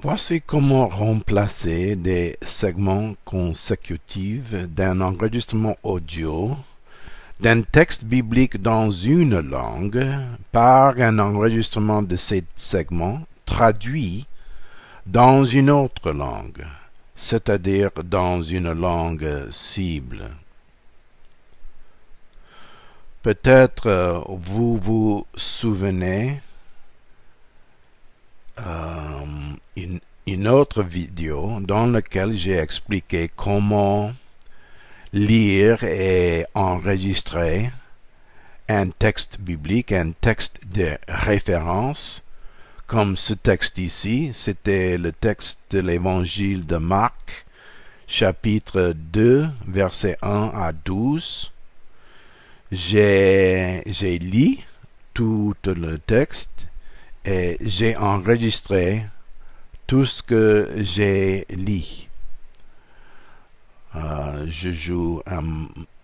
Voici comment remplacer des segments consécutifs d'un enregistrement audio d'un texte biblique dans une langue par un enregistrement de ces segments traduit dans une autre langue, c'est-à-dire dans une langue cible. Peut-être vous vous souvenez une autre vidéo dans laquelle j'ai expliqué comment lire et enregistrer un texte biblique, un texte de référence, comme ce texte ici. C'était le texte de l'évangile de Marc, chapitre 2, versets 1 à 12. J'ai lu tout le texte et j'ai enregistré tout ce que j'ai lu. Je joue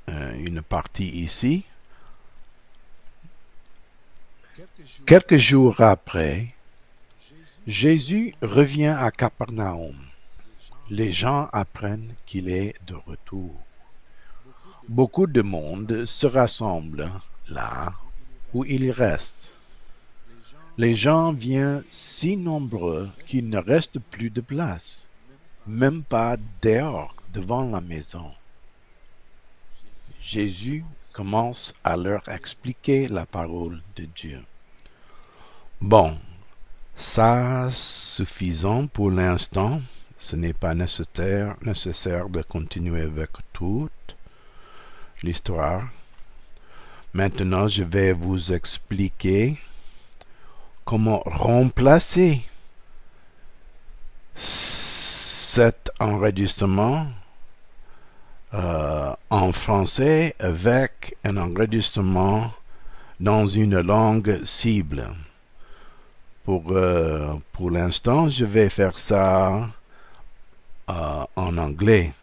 une partie ici. Quelques jours après, Jésus revient à Capernaum. Les gens apprennent qu'il est de retour. Beaucoup de monde se rassemble là où il reste. Les gens viennent si nombreux qu'il ne reste plus de place, même pas dehors devant la maison. Jésus commence à leur expliquer la parole de Dieu. Bon, ça suffisant pour l'instant. Ce n'est pas nécessaire de continuer avec toute l'histoire. Maintenant, je vais vous expliquer comment remplacer cet enregistrement en français avec un enregistrement dans une langue cible. Pour l'instant, je vais faire ça en anglais.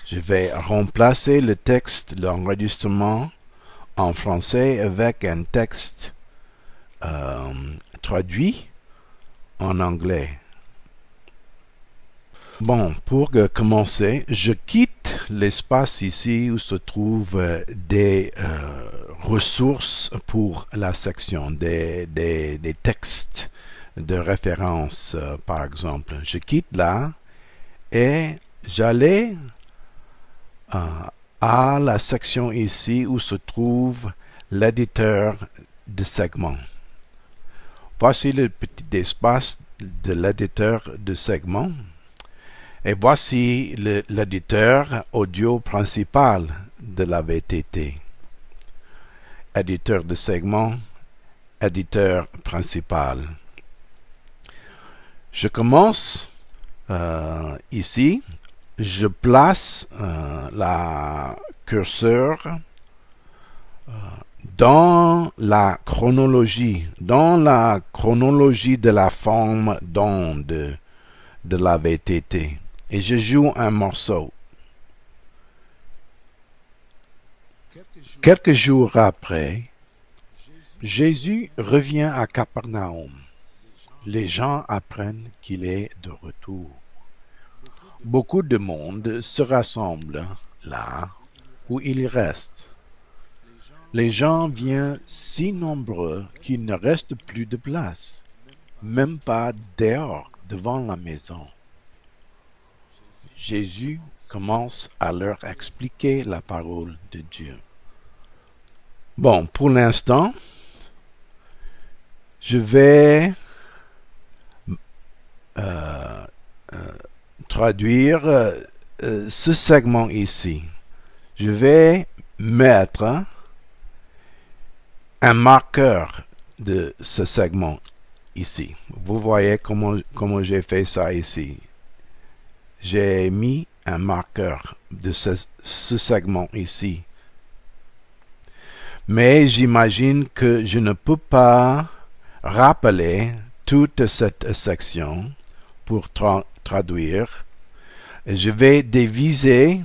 Je vais remplacer le texte, l'enregistrement en français avec un texte traduit en anglais. Bon, pour commencer, je quitte l'espace ici où se trouvent des ressources pour la section, des textes de référence, par exemple. Je quitte là et j'allais à la section ici où se trouve l'éditeur de segments. Voici le petit espace de l'éditeur de segments. Et voici l'éditeur audio principal de la VTT. Éditeur de segments, éditeur principal. Je commence ici. Je place la curseur dans la chronologie de la forme d'onde de la VTT. Et je joue un morceau. Quelques jours après, Jésus revient à Capernaum. Les gens apprennent qu'il est de retour. Beaucoup de monde se rassemble là où il reste. Les gens viennent si nombreux qu'il ne reste plus de place, même pas dehors devant la maison. Jésus commence à leur expliquer la parole de Dieu. Bon, pour l'instant, je vais traduire ce segment ici. Je vais mettre un marqueur de ce segment ici. Vous voyez comment j'ai fait ça ici. J'ai mis un marqueur de ce segment ici. Mais j'imagine que je ne peux pas rappeler toute cette section pour traduire. Je vais diviser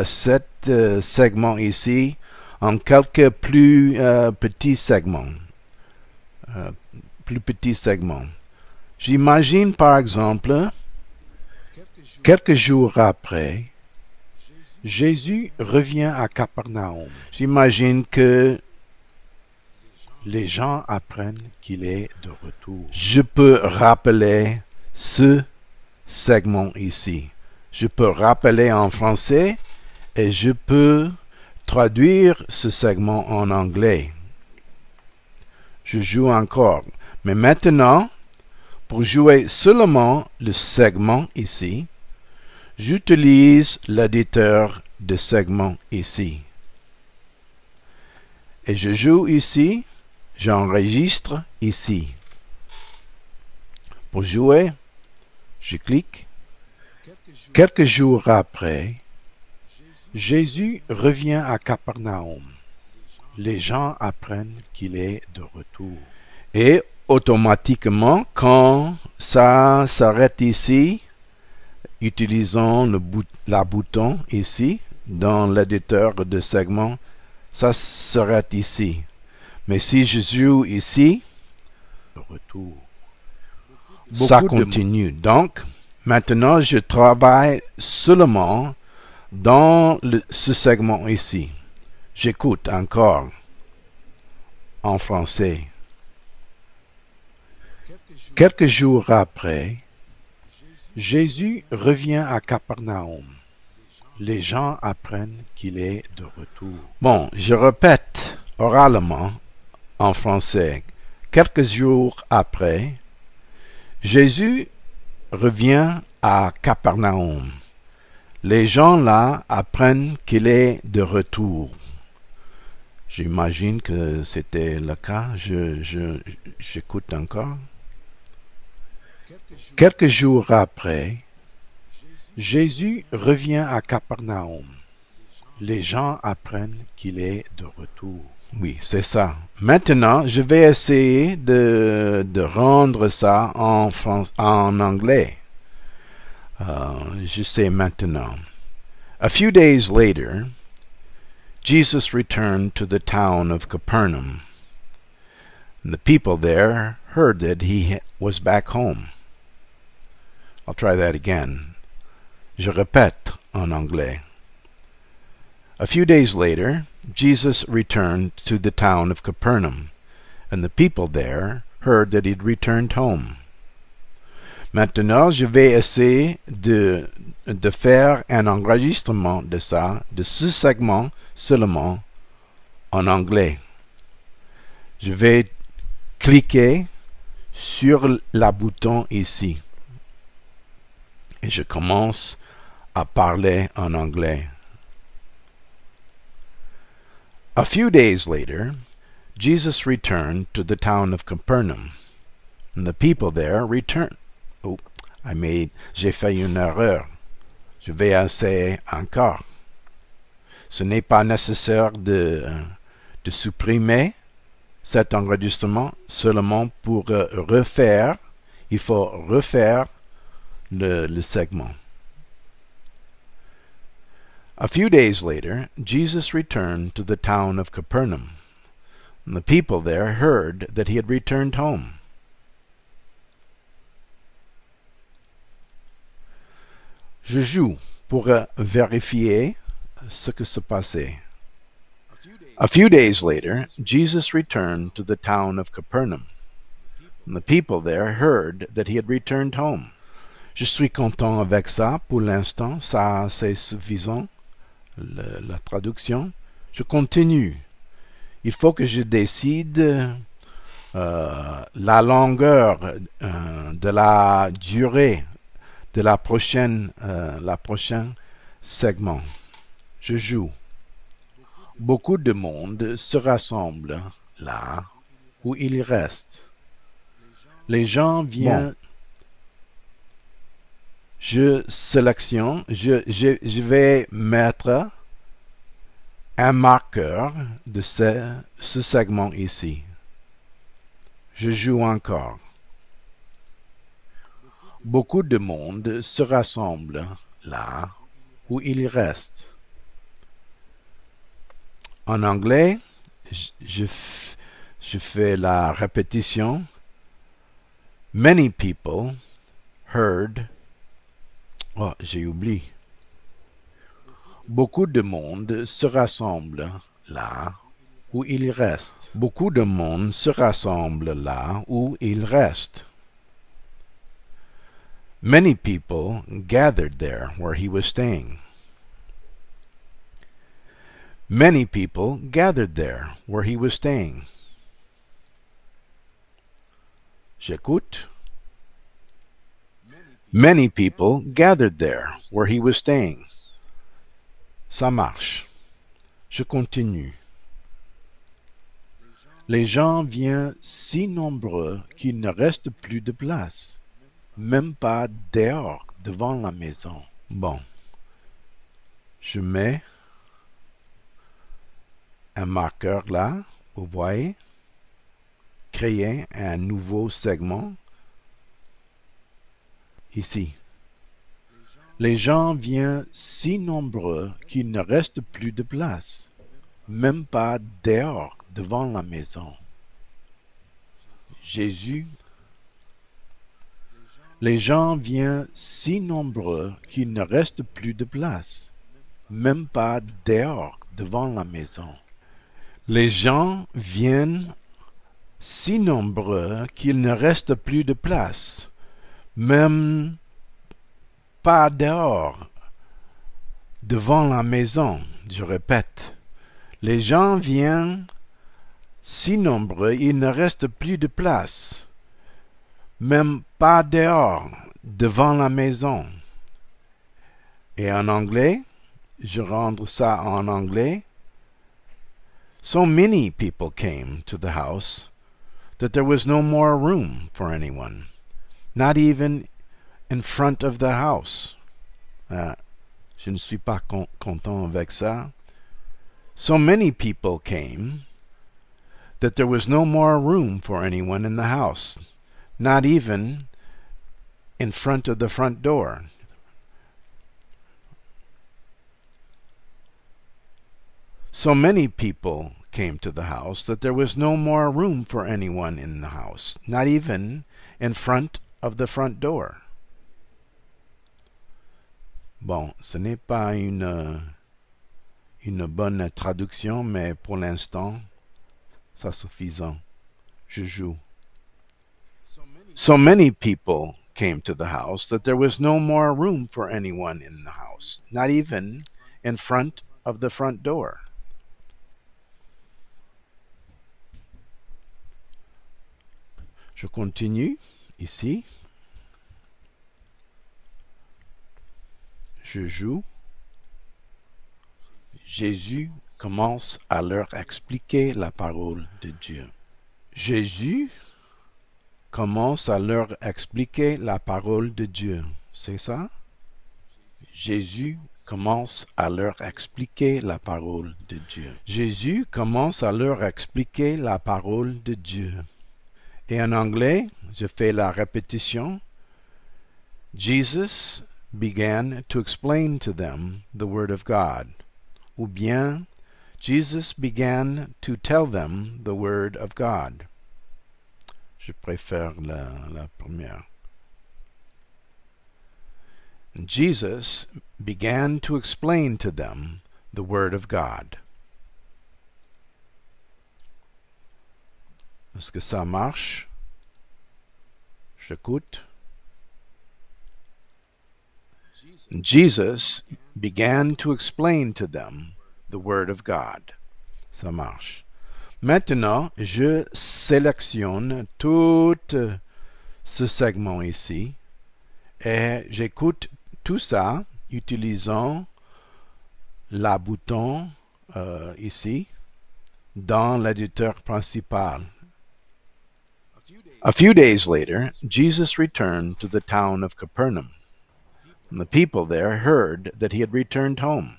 cet segment ici en quelques plus petits segments. J'imagine par exemple, quelques jours après, Jésus revient à Capernaum. J'imagine que les gens apprennent qu'il est de retour. Je peux rappeler ce segment ici. Je peux rappeler en français et je peux traduire ce segment en anglais. Je joue encore. Mais maintenant, pour jouer seulement le segment ici, j'utilise l'éditeur de segment ici. Et je joue ici, j'enregistre ici. Pour jouer, je clique. Quelques jours après, Jésus revient à Capernaum. Les gens apprennent qu'il est de retour. Et automatiquement, quand ça s'arrête ici, utilisons la bouton ici, dans l'éditeur de segment, ça s'arrête ici. Mais si je joue ici, retour. Ça continue. Donc, maintenant, je travaille seulement dans ce segment ici. J'écoute encore en français. Quelques jours après, Jésus revient à Capernaum. Les gens apprennent qu'il est de retour. Bon, je répète oralement en français. Quelques jours après, Jésus revient à Capernaum. Les gens là apprennent qu'il est de retour. J'imagine que c'était le cas. J'écoute encore. Quelques jours après, Jésus revient à Capernaum. Les gens apprennent qu'il est de retour. Oui, c'est ça. Maintenant, je vais essayer de rendre ça en anglais. Je sais maintenant. A few days later, Jesus returned to the town of Capernaum. And the people there heard that he was back home. I'll try that again. Je répète en anglais. A few days later, Jesus returned to the town of Capernaum, and the people there heard that he'd returned home. Maintenant, je vais essayer de faire un enregistrement de ça, de ce segment seulement en anglais. Je vais cliquer sur la bouton ici et je commence à parler en anglais. A few days later, Jesus returned to the town of Capernaum, and the people there returned. Oh, j'ai fait une erreur. Je vais essayer encore. Ce n'est pas nécessaire de supprimer cet enregistrement seulement pour refaire. Il faut refaire le segment. A few days later, Jesus returned to the town of Capernaum, and the people there heard that he had returned home. Je joue pour vérifier ce que se passait. A few days later, Jesus returned to the town of Capernaum, and the people there heard that he had returned home. Je suis content avec ça pour l'instant, ça c'est suffisant. La traduction. Je continue. Il faut que je décide la longueur de la durée de la prochaine segment. Je joue. Beaucoup de monde se rassemble là où il reste. Les gens viennent. Bon. Je sélectionne, je vais mettre un marqueur de ce segment ici. Je joue encore. Beaucoup de monde se rassemble là où il reste. En anglais, je fais la répétition. Many people heard. Oh, j'ai oublié. Beaucoup de monde se rassemble là où il reste. Beaucoup de monde se rassemble là où il reste. Many people gathered there where he was staying. Many people gathered there where he was staying. J'écoute. Many people gathered there where he was staying. Ça marche. Je continue. Les gens viennent si nombreux qu'il ne reste plus de place, même pas dehors, devant la maison. Bon. Je mets un marqueur là, vous voyez. Créer un nouveau segment. Ici. Les gens viennent si nombreux qu'il ne reste plus de place, même pas dehors, devant la maison. Jésus. Les gens viennent si nombreux qu'il ne reste plus de place, même pas dehors, devant la maison. Les gens viennent si nombreux qu'il ne reste plus de place, même pas dehors, devant la maison. Je répète, les gens viennent si nombreux, il ne reste plus de place, même pas dehors, devant la maison. Et en anglais, je rends ça en anglais. So many people came to the house that there was no more room for anyone, not even in front of the house. Je ne suis pas content avec ça. So many people came that there was no more room for anyone in the house, not even in front of the front door. So many people came to the house that there was no more room for anyone in the house, not even in front of the front door. Bon, ce n'est pas une bonne traduction, mais pour l'instant, c'est suffisant. Je joue. So many people came to the house that there was no more room for anyone in the house, not even in front of the front door. Je continue ici. Je joue. Jésus commence à leur expliquer la parole de Dieu. Jésus commence à leur expliquer la parole de Dieu. C'est ça? Jésus commence à leur expliquer la parole de Dieu. Jésus commence à leur expliquer la parole de Dieu. Et en anglais, je fais la répétition. Jesus began to explain to them the Word of God. Ou bien, Jesus began to tell them the Word of God. Je préfère la première. Jesus began to explain to them the Word of God. Est-ce que ça marche? J'écoute. Jesus began to explain to them the Word of God. Ça marche. Maintenant, je sélectionne tout ce segment ici et j'écoute tout ça utilisant la bouton ici dans l'éditeur principal. A few days later, Jesus returned to the town of Capernaum. And the people there heard that he had returned home.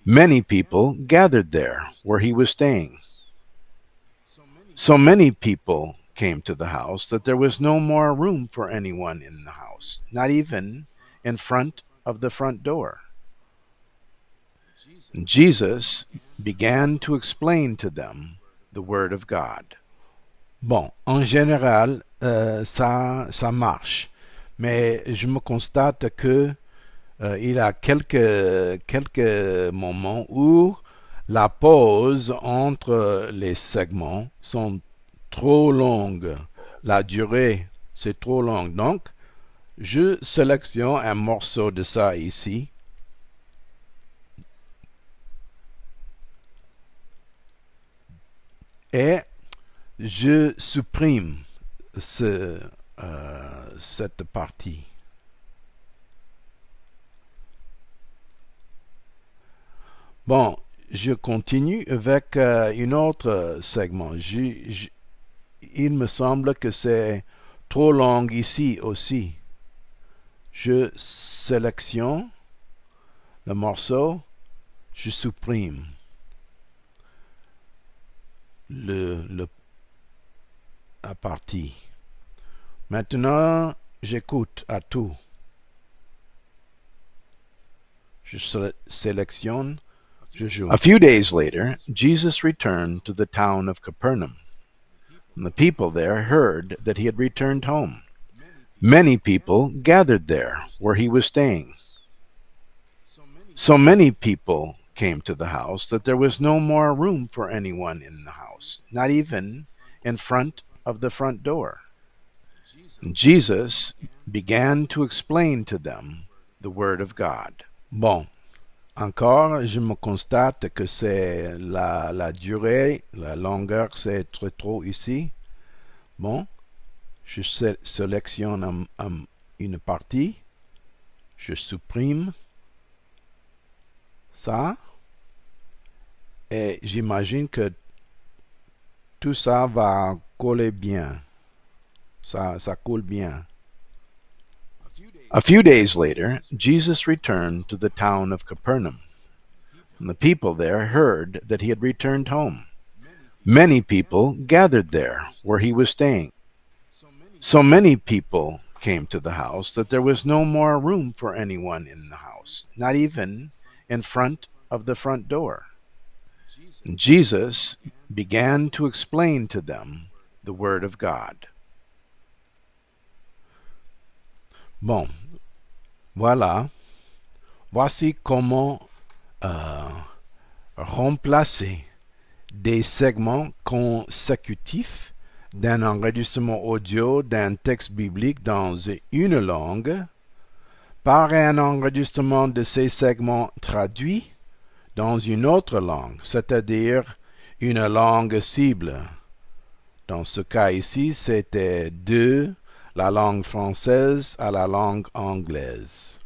Many people gathered there where he was staying. So many people came to the house that there was no more room for anyone in the house, not even in front of the front door. And Jesus began to explain to them the Word of God. Bon, en général, ça marche. Mais je me constate que il y a quelques moments où la pause entre les segments sont trop longues. La durée, c'est trop long. Donc, je sélectionne un morceau de ça ici. Et je supprime cette partie. Bon, je continue avec un autre segment. Il me semble que c'est trop long ici aussi. Je sélectionne le morceau, je supprime la partie. Maintenant, j'écoute à tout. Je sélectionne, je joue. A few days later, Jesus returned to the town of Capernaum. And the people there heard that he had returned home. Many people gathered there where he was staying. So many people came to the house that there was no more room for anyone in the house, not even in front of the front door. And Jesus began to explain to them the word of God. Bon, encore, je me constate que c'est la durée, la longueur, c'est trop ici. Bon, je sélectionne une partie, je supprime ça, et j'imagine que tout ça va coller bien. Ça coule bien. A few days later, Jesus returned to the town of Capernaum. And the people there heard that he had returned home. Many people gathered there where he was staying. So many people came to the house that there was no more room for anyone in the house, not even in front of the front door. And Jesus began to explain to them the word of God. Bon, voilà. Voici comment remplacer des segments consécutifs d'un enregistrement audio d'un texte biblique dans une langue par un enregistrement de ces segments traduits dans une autre langue, c'est-à-dire une langue cible. Dans ce cas ici, c'était de la langue française à la langue anglaise.